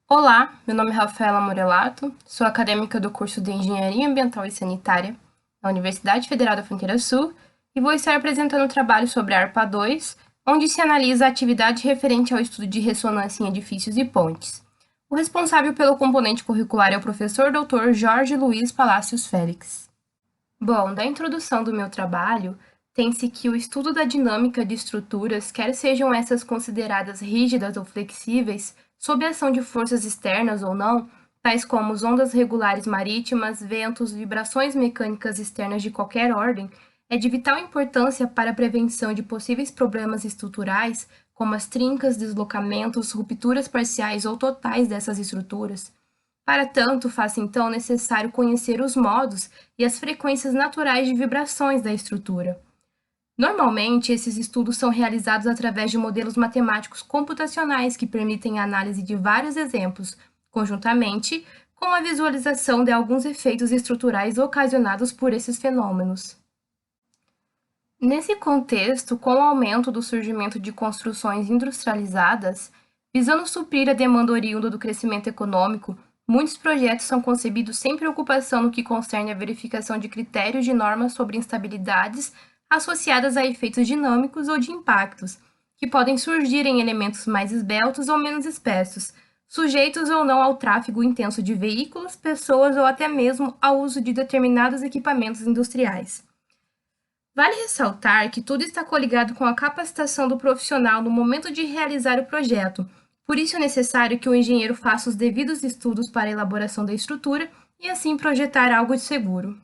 Olá, meu nome é Rafaela Morelato, sou acadêmica do curso de Engenharia Ambiental e Sanitária na Universidade Federal da Fronteira Sul e vou estar apresentando um trabalho sobre a ARPA 2, onde se analisa a atividade referente ao estudo de ressonância em edifícios e pontes. O responsável pelo componente curricular é o professor Dr. Jorge Luiz Palacios Félix. Bom, da introdução do meu trabalho, tem-se que o estudo da dinâmica de estruturas, quer sejam essas consideradas rígidas ou flexíveis, sob a ação de forças externas ou não, tais como ondas regulares marítimas, ventos, vibrações mecânicas externas de qualquer ordem, é de vital importância para a prevenção de possíveis problemas estruturais, como as trincas, deslocamentos, rupturas parciais ou totais dessas estruturas. Para tanto, faz então necessário conhecer os modos e as frequências naturais de vibrações da estrutura. Normalmente, esses estudos são realizados através de modelos matemáticos computacionais que permitem a análise de vários exemplos, conjuntamente com a visualização de alguns efeitos estruturais ocasionados por esses fenômenos. Nesse contexto, com o aumento do surgimento de construções industrializadas, visando suprir a demanda oriunda do crescimento econômico, muitos projetos são concebidos sem preocupação no que concerne à verificação de critérios de normas sobre instabilidades associadas a efeitos dinâmicos ou de impactos, que podem surgir em elementos mais esbeltos ou menos espessos, sujeitos ou não ao tráfego intenso de veículos, pessoas ou até mesmo ao uso de determinados equipamentos industriais. Vale ressaltar que tudo está coligado com a capacitação do profissional no momento de realizar o projeto, por isso é necessário que o engenheiro faça os devidos estudos para a elaboração da estrutura e assim projetar algo de seguro.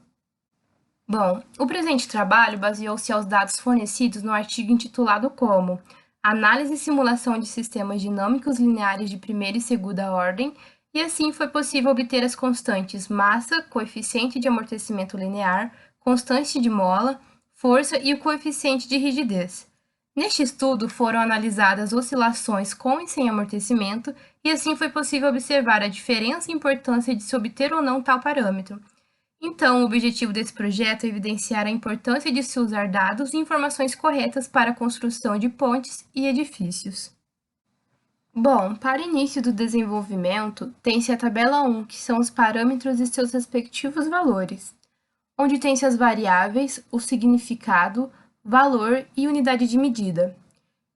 Bom, o presente trabalho baseou-se aos dados fornecidos no artigo intitulado como Análise e Simulação de Sistemas Dinâmicos Lineares de Primeira e Segunda Ordem, e assim foi possível obter as constantes massa, coeficiente de amortecimento linear, constante de mola, força e o coeficiente de rigidez. Neste estudo foram analisadas oscilações com e sem amortecimento, e assim foi possível observar a diferença e importância de se obter ou não tal parâmetro. Então, o objetivo desse projeto é evidenciar a importância de se usar dados e informações corretas para a construção de pontes e edifícios. Bom, para início do desenvolvimento, tem-se a tabela 1, que são os parâmetros e seus respectivos valores, onde tem-se as variáveis, o significado, valor e unidade de medida,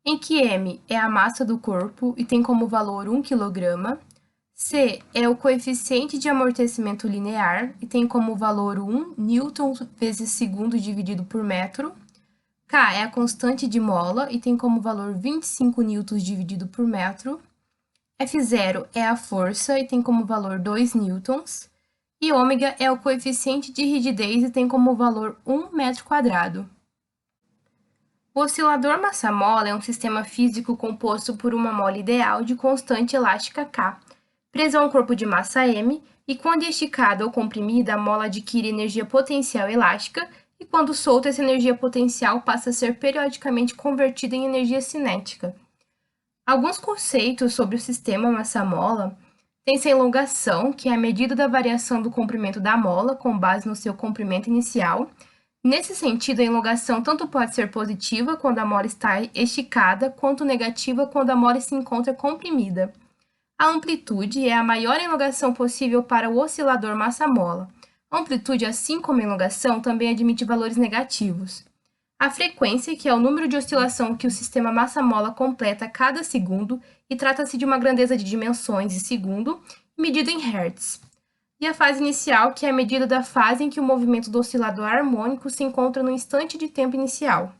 em que m é a massa do corpo e tem como valor 1 kg, c é o coeficiente de amortecimento linear e tem como valor 1 newton vezes segundo dividido por metro, k é a constante de mola e tem como valor 25 newtons dividido por metro, F0 é a força e tem como valor 2 newtons, e ômega é o coeficiente de rigidez e tem como valor 1 metro quadrado. O oscilador massa-mola é um sistema físico composto por uma mola ideal de constante elástica K, presa a um corpo de massa m, e quando esticada ou comprimida, a mola adquire energia potencial elástica, e quando solta, essa energia potencial passa a ser periodicamente convertida em energia cinética. Alguns conceitos sobre o sistema massa-mola têm-se a elongação, que é a medida da variação do comprimento da mola com base no seu comprimento inicial. Nesse sentido, a elongação tanto pode ser positiva quando a mola está esticada, quanto negativa quando a mola se encontra comprimida. A amplitude é a maior elongação possível para o oscilador massa-mola. A amplitude, assim como a elongação, também admite valores negativos. A frequência, que é o número de oscilação que o sistema massa-mola completa a cada segundo, e trata-se de uma grandeza de dimensões de segundo, medida em Hz. E a fase inicial, que é a medida da fase em que o movimento do oscilador harmônico se encontra no instante de tempo inicial.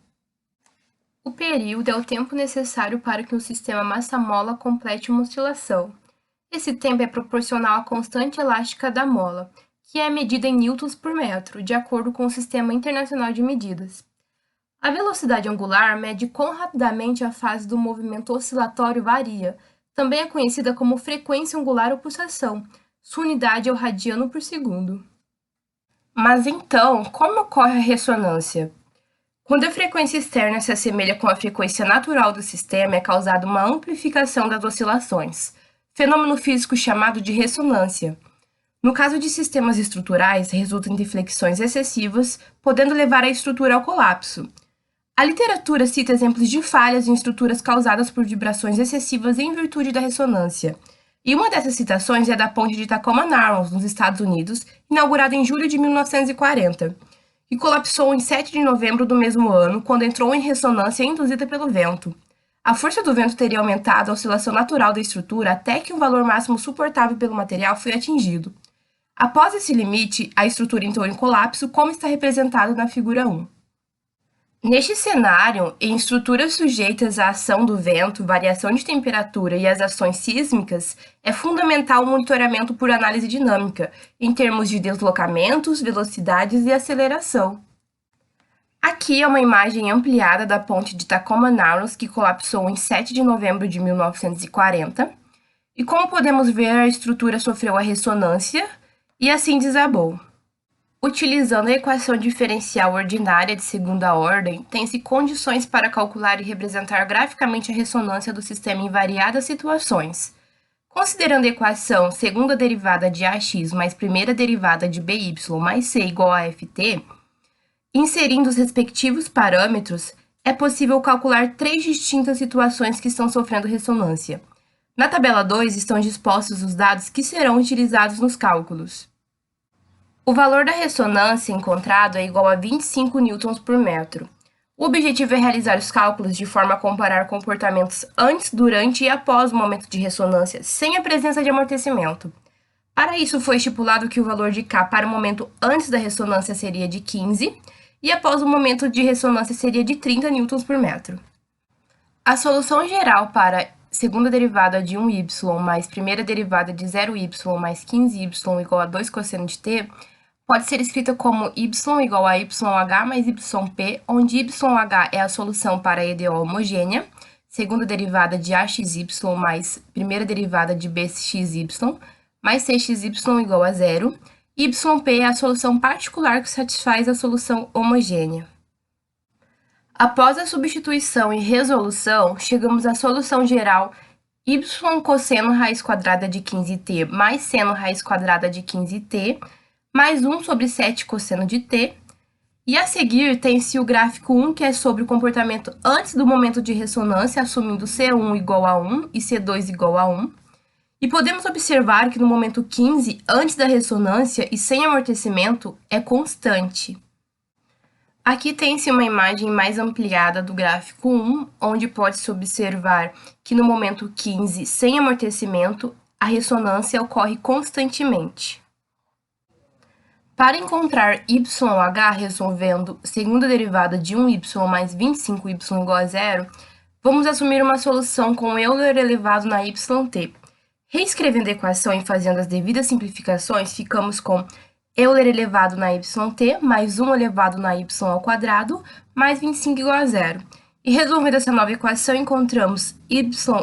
O período é o tempo necessário para que um sistema massa-mola complete uma oscilação. Esse tempo é proporcional à constante elástica da mola, que é medida em newtons por metro, de acordo com o Sistema Internacional de Medidas. A velocidade angular mede quão rapidamente a fase do movimento oscilatório varia. Também é conhecida como frequência angular ou pulsação. Sua unidade é o radiano por segundo. Mas então, como ocorre a ressonância? Quando a frequência externa se assemelha com a frequência natural do sistema, é causada uma amplificação das oscilações, fenômeno físico chamado de ressonância. No caso de sistemas estruturais, resulta em deflexões excessivas, podendo levar a estrutura ao colapso. A literatura cita exemplos de falhas em estruturas causadas por vibrações excessivas em virtude da ressonância. E uma dessas citações é da ponte de Tacoma-Narrows, nos Estados Unidos, inaugurada em julho de 1940, e colapsou em 7 de novembro do mesmo ano, quando entrou em ressonância induzida pelo vento. A força do vento teria aumentado a oscilação natural da estrutura até que um valor máximo suportável pelo material foi atingido. Após esse limite, a estrutura entrou em colapso, como está representado na figura 1. Neste cenário, em estruturas sujeitas à ação do vento, variação de temperatura e as ações sísmicas, é fundamental o monitoramento por análise dinâmica, em termos de deslocamentos, velocidades e aceleração. Aqui é uma imagem ampliada da ponte de Tacoma-Narrows, que colapsou em 7 de novembro de 1940. E como podemos ver, a estrutura sofreu a ressonância e assim desabou. Utilizando a equação diferencial ordinária de segunda ordem, tem-se condições para calcular e representar graficamente a ressonância do sistema em variadas situações. Considerando a equação segunda derivada de AX mais primeira derivada de BY mais C igual a FT, inserindo os respectivos parâmetros, é possível calcular 3 distintas situações que estão sofrendo ressonância. Na tabela 2 estão dispostos os dados que serão utilizados nos cálculos. O valor da ressonância encontrado é igual a 25 newtons por metro. O objetivo é realizar os cálculos de forma a comparar comportamentos antes, durante e após o momento de ressonância, sem a presença de amortecimento. Para isso, foi estipulado que o valor de K para o momento antes da ressonância seria de 15 e após o momento de ressonância seria de 30 newtons por metro. A solução geral para segunda derivada de 1y mais primeira derivada de 0y mais 15y igual a 2 cosseno de t pode ser escrita como y igual a YH mais YP, onde YH é a solução para a EDO homogênea, segunda derivada de AXY mais primeira derivada de BXY, mais CXY igual a 0, e YP é a solução particular que satisfaz a solução homogênea. Após a substituição e resolução, chegamos à solução geral y cosseno raiz quadrada de 15t mais seno raiz quadrada de 15t, mais 1 sobre 7 cosseno de t, e a seguir tem-se o gráfico 1, que é sobre o comportamento antes do momento de ressonância, assumindo C1 igual a 1 e C2 igual a 1, e podemos observar que no momento 15, antes da ressonância e sem amortecimento, é constante. Aqui tem-se uma imagem mais ampliada do gráfico 1, onde pode-se observar que no momento 15, sem amortecimento, a ressonância ocorre constantemente. Para encontrar YH resolvendo segunda derivada de 1y mais 25y igual a 0, vamos assumir uma solução com Euler elevado na yt. Reescrevendo a equação e fazendo as devidas simplificações, ficamos com Euler elevado na yt mais 1 elevado na y ao quadrado mais 25 igual a 0. E resolvendo essa nova equação, encontramos y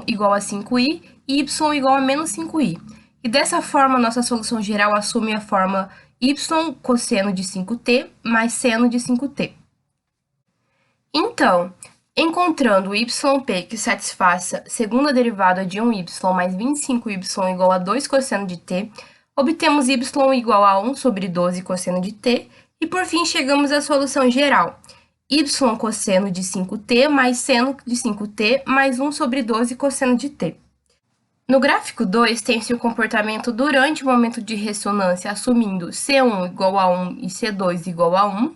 igual a 5i e y igual a menos 5i. E dessa forma, nossa solução geral assume a forma y cosseno de 5t mais seno de 5t. Então, encontrando o yp que satisfaça segunda derivada de 1y mais 25y igual a 2 cosseno de t, obtemos y igual a 1 sobre 12 cosseno de t, e por fim chegamos à solução geral, y cosseno de 5t mais seno de 5t mais 1 sobre 12 cosseno de t. No gráfico 2, tem-se o comportamento durante o momento de ressonância, assumindo C1 igual a 1 e C2 igual a 1,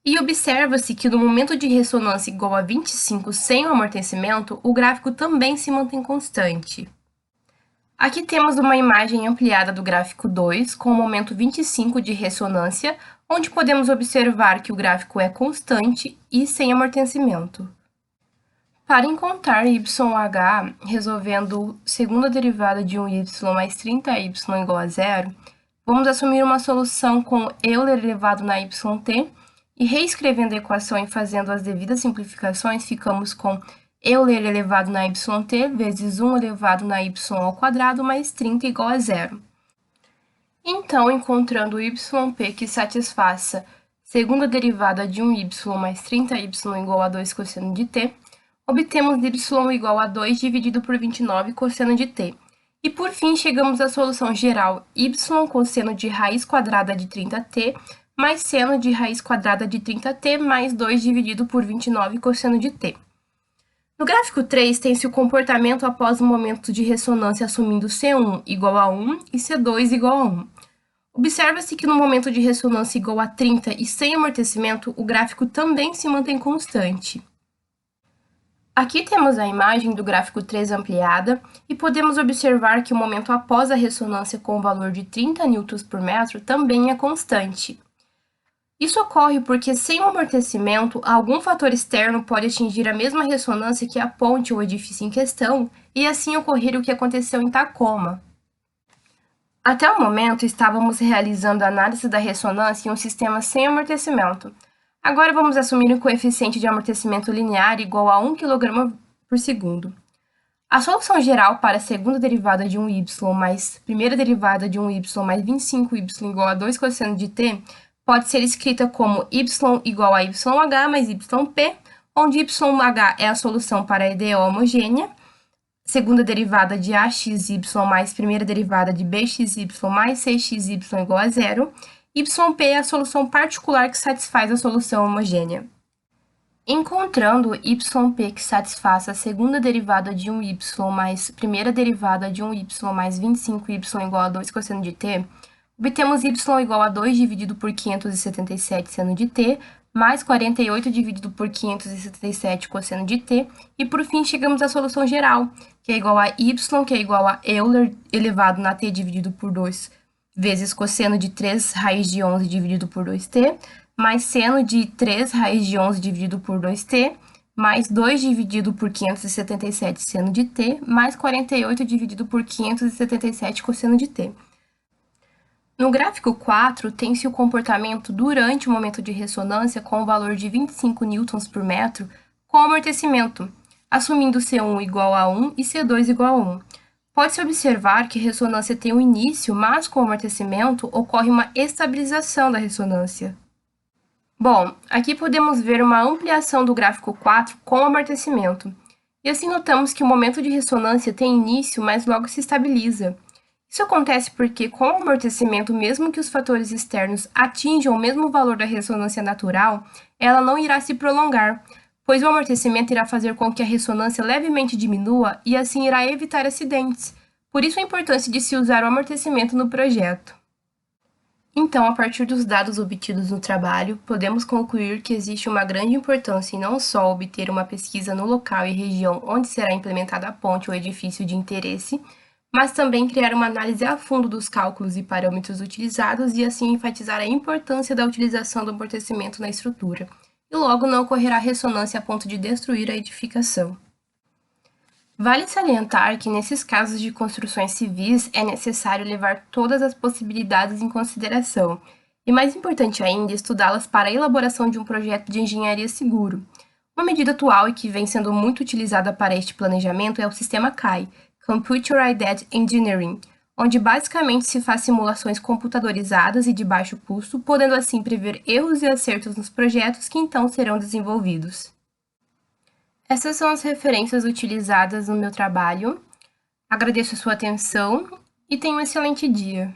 e observa-se que no momento de ressonância igual a 25 sem o amortecimento, o gráfico também se mantém constante. Aqui temos uma imagem ampliada do gráfico 2, com o momento 25 de ressonância, onde podemos observar que o gráfico é constante e sem amortecimento. Para encontrar YH, resolvendo segunda derivada de 1y mais 30y igual a 0, vamos assumir uma solução com Euler elevado na yt, e reescrevendo a equação e fazendo as devidas simplificações, ficamos com Euler elevado na yt vezes 1 elevado na y ao quadrado mais 30 igual a 0. Então, encontrando o YP que satisfaça segunda derivada de 1y mais 30y igual a 2 cosseno de t, obtemos y igual a 2 dividido por 29 cosseno de t. E por fim, chegamos à solução geral y cosseno de raiz quadrada de 30t mais seno de raiz quadrada de 30t mais 2 dividido por 29 cosseno de t. No gráfico 3, tem-se o comportamento após o momento de ressonância assumindo C1 igual a 1 e C2 igual a 1. Observa-se que no momento de ressonância igual a 30 e sem amortecimento, o gráfico também se mantém constante. Aqui temos a imagem do gráfico 3 ampliada e podemos observar que o momento após a ressonância com o valor de 30 Nm/m também é constante. Isso ocorre porque, sem o amortecimento, algum fator externo pode atingir a mesma ressonância que a ponte ou edifício em questão, e assim ocorrer o que aconteceu em Tacoma. Até o momento, estávamos realizando a análise da ressonância em um sistema sem amortecimento. Agora vamos assumir um coeficiente de amortecimento linear igual a 1 kg/s. A solução geral para a segunda derivada de 1y mais primeira derivada de 1y mais 25y igual a 2 cosseno de t pode ser escrita como y igual a yh mais yp, onde yh é a solução para a EDO homogênea, segunda derivada de axy mais primeira derivada de bxy mais cxy igual a zero, yp é a solução particular que satisfaz a solução homogênea. Encontrando yp que satisfaça a segunda derivada de 1y mais primeira derivada de 1y mais 25y igual a 2 cosseno de t, obtemos y igual a 2 dividido por 577 seno de t, mais 48 dividido por 577 cosseno de t, e por fim chegamos à solução geral, que é igual a y, que é igual a Euler elevado na t dividido por 2 vezes cosseno de 3 raiz de 11 dividido por 2t, mais seno de 3 raiz de 11 dividido por 2t, mais 2 dividido por 577 seno de t, mais 48 dividido por 577 cosseno de t. No gráfico 4, tem-se o comportamento durante o momento de ressonância com o valor de 25 Nm/m com amortecimento, assumindo C1 igual a 1 e C2 igual a 1. Pode-se observar que a ressonância tem um início, mas com o amortecimento ocorre uma estabilização da ressonância. Bom, aqui podemos ver uma ampliação do gráfico 4 com amortecimento. E assim notamos que o momento de ressonância tem início, mas logo se estabiliza. Isso acontece porque, com o amortecimento, mesmo que os fatores externos atinjam o mesmo valor da ressonância natural, ela não irá se prolongar, pois o amortecimento irá fazer com que a ressonância levemente diminua e assim irá evitar acidentes. Por isso a importância de se usar o amortecimento no projeto. Então, a partir dos dados obtidos no trabalho, podemos concluir que existe uma grande importância em não só obter uma pesquisa no local e região onde será implementada a ponte ou edifício de interesse, mas também criar uma análise a fundo dos cálculos e parâmetros utilizados e assim enfatizar a importância da utilização do amortecimento na estrutura, e logo não ocorrerá ressonância a ponto de destruir a edificação. Vale salientar que nesses casos de construções civis é necessário levar todas as possibilidades em consideração, e mais importante ainda, estudá-las para a elaboração de um projeto de engenharia seguro. Uma medida atual e que vem sendo muito utilizada para este planejamento é o sistema CAE, Computer Aided Engineering, onde basicamente se faz simulações computadorizadas e de baixo custo, podendo assim prever erros e acertos nos projetos que então serão desenvolvidos. Essas são as referências utilizadas no meu trabalho. Agradeço a sua atenção e tenha um excelente dia.